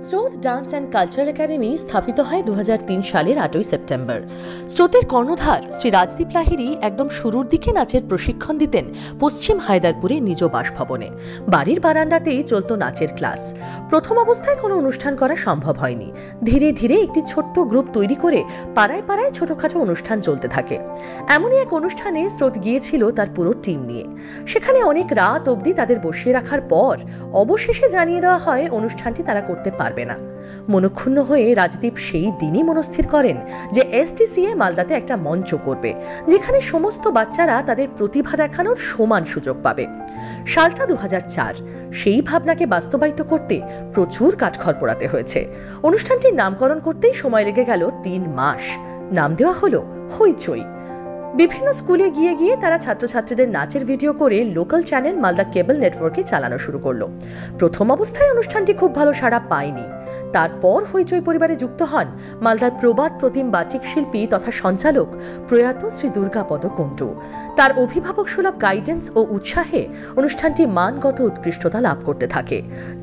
স্রোত dance and cultural academy স্থাপিত হয় 2003 সালের 8ই সেপ্টেম্বর। স্রোতের কর্ণধার শ্রী রাজদীপ লাহিড়ী একদম শুরুর দিকে নাচের প্রশিক্ষণ দিতেন পশ্চিম হায়দারপুরে নিজ বাসভবনে। বাড়ির বারান্দাতেই চলত নাচের ক্লাস। প্রথম অবস্থায় কোনো অনুষ্ঠান করা সম্ভব হয়নি। ধীরে ধীরে একটি ছোট্ট গ্রুপ তৈরি করে পাড়ায় পাড়ায় ছোটখাটো অনুষ্ঠান চলতে থাকে। এমনই এক অনুষ্ঠানে স্রোত গিয়েছিল তার পুরো টিম নিয়ে। সেখানে অনেক রাত অবধি তাদের বসিয়ে রাখার পর অবশেষে জানিয়ে দেওয়া হয় অনুষ্ঠানটি তারা করতে পারবে না। মনক্ষুণ্ণ হয়ে রাজদীপ সেই দিনই মনস্থির করেন যে এসটিসিএ মালদাতে একটা মঞ্চ করবে, যেখানে সমস্ত বাচ্চারা তাদের প্রতিভা দেখানোর সমান সুযোগ পাবে। সালটা 2004। সেই ভাবনাকে বাস্তবায়িত করতে প্রচুর কাঠখড় পোড়াতে হয়েছে। অনুষ্ঠানটির নামকরণ করতেই সময় লেগে গেল 3 মাস। নাম দেওয়া হলো হইচই। বিভিন্ন স্কুলে গিয়ে গিয়ে তারা ছাত্রছাত্রীদের নাচের ভিডিও করে লোকাল চ্যানেল মালদা কেবল নেটওয়ার্কে চালানো শুরু করলো। প্রথম অবস্থায় অনুষ্ঠানটি খুব ভালো সাড়া পায়নি। তারপর হইচই পরিবারে যুক্ত হন মালদার প্রবাদ প্রতিম বাচিক শিল্পী তথা সঞ্চালক প্রয়াত শ্রী দুর্গাপদ কুন্টু। তার অভিভাবক সুলভ গাইডেন্স ও উৎসাহে অনুষ্ঠানটি মানগত উৎকৃষ্টতা লাভ করতে থাকে,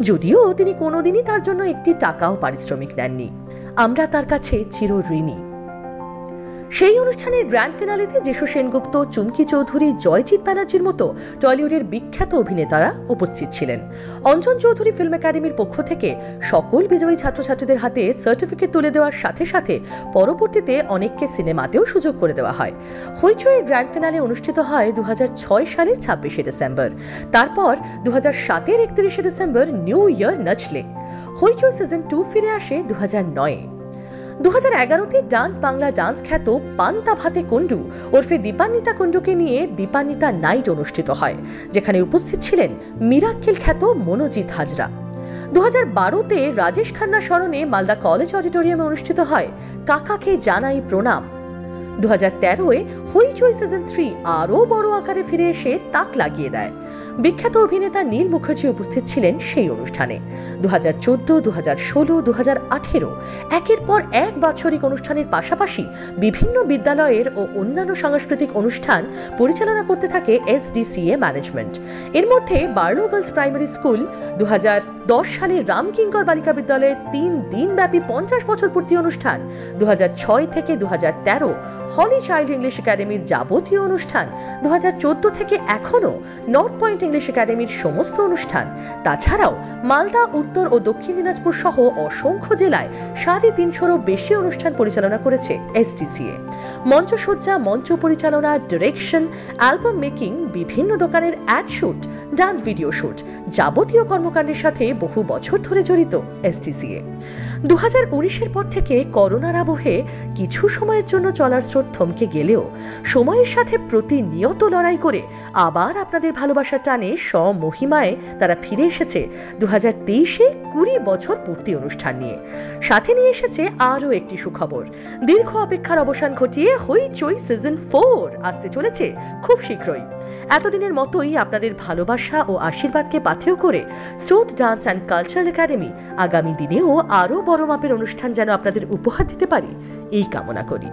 যদিও তিনি কোনোদিনই তার জন্য একটি টাকাও পারিশ্রমিক নেননি। আমরা তার কাছে চিরঋণী। সেই অনুষ্ঠানের গ্র্যান্ড ফিনালেতে যিশু সেনগুপ্ত, চুমকি চৌধুরী, জয়জিৎ ব্যানার্জির মতো টলিউডের বিখ্যাত অভিনেতারা উপস্থিত ছিলেন। অঞ্জন চৌধুরী ফিল্ম একাডেমির পক্ষ থেকে সকল বিজয়ী ছাত্রছাত্রীদের হাতে সার্টিফিকেট তুলে দেওয়ার সাথে সাথে পরবর্তীতে অনেককে সিনেমাতেও সুযোগ করে দেওয়া হয়। হইচইয়ের গ্র্যান্ড ফিনালে অনুষ্ঠিত হয় 2006 সালের 26শে ডিসেম্বর। তারপর 2007-এর 31শে ডিসেম্বর নিউ ইয়ার নচলে। হইচই সিজন 2 ফিরে আসে 2009-এ। 2011-তে ডান্স বাংলা ডান্স খ্যাত পান্তা ভাতে কুন্ডু ওরফে দীপান্বিতা কুন্ডুকে নিয়ে দীপান্বিতা নাইট অনুষ্ঠিত হয়, যেখানে উপস্থিত ছিলেন মিরাক্কেল খ্যাত মনোজিৎ হাজরা। 2012-তে রাজেশ খান্নার স্মরণে মালদা কলেজ অডিটোরিয়ামে অনুষ্ঠিত হয় কাকাকে জানাই প্রণাম। 2013-এ হইচই সিজন 3 আরও বড় আকারে ফিরে এসে তাক লাগিয়ে দেয়। বিখ্যাত অভিনেতা নীল মুখার্জি উপস্থিত ছিলেন সেই অনুষ্ঠানে। 2014, 2016, 2018 একের পর এক বাৎসরিক অনুষ্ঠানের পাশাপাশি বিভিন্ন বিদ্যালয়ের ও অন্যান্য সাংস্কৃতিক অনুষ্ঠান পরিচালনা করতে থাকে এসডিসিএ ম্যানেজমেন্ট। এর মধ্যে বার্লো গার্লস প্রাইমারি স্কুল 2010 সালে রামকিঙ্কর বালিকা বিদ্যালয়ের 3 দিনব্যাপী 50 বছর পূর্তি অনুষ্ঠান, 2006 থেকে 2013 হলি চাইল্ড ইংলিশ একাডেমির যাবতীয় অনুষ্ঠান, 2014 থেকে এখনো নর্থ পয়েন্ট ইংলিশ একাডেমির সমস্ত অনুষ্ঠান, তাছাড়াও মালদা, উত্তর ও দক্ষিণ দিনাজপুর সহ অসংখ্য জেলায় 350-এরও বেশি অনুষ্ঠান পরিচালনা করেছে এসটিসিএ। মঞ্চসজ্জা, মঞ্চ পরিচালনা, ডিরেকশন, অ্যালবাম মেকিং, বিভিন্ন দোকানের ad shoot, dance video shoot, যাবতীয় কর্মকাণ্ডের সাথে বহু বছর ধরে জড়িত এসটিসিএ। 2019-এর পর থেকে করোনার আবহে কিছু সময়ের জন্য চলার স্রোত থমকে গেলেও সময়ের সাথে প্রতিনিয়ত লড়াই করে আবার আপনাদের ভালোবাসার টানে স্বমহিমায় তারা ফিরে এসেছে 2023-এ 20 বছর পূর্তি অনুষ্ঠান নিয়ে। সাথে নিয়ে এসেছে আরও একটি সুখবর। দীর্ঘ অপেক্ষার অবসান ঘটিয়ে হইচই সিজন 4 আসতে চলেছে খুব শীঘ্রই। এতদিনের মতোই আপনাদের ভালোবাসা ও আশীর্বাদকে পাথেয় করে স্রোত ডান্স অ্যান্ড কালচারাল একাডেমি আগামী দিনেও আরও বড় মাপের অনুষ্ঠান যেন আপনাদের উপহার দিতে পারি, এই কামনা করি।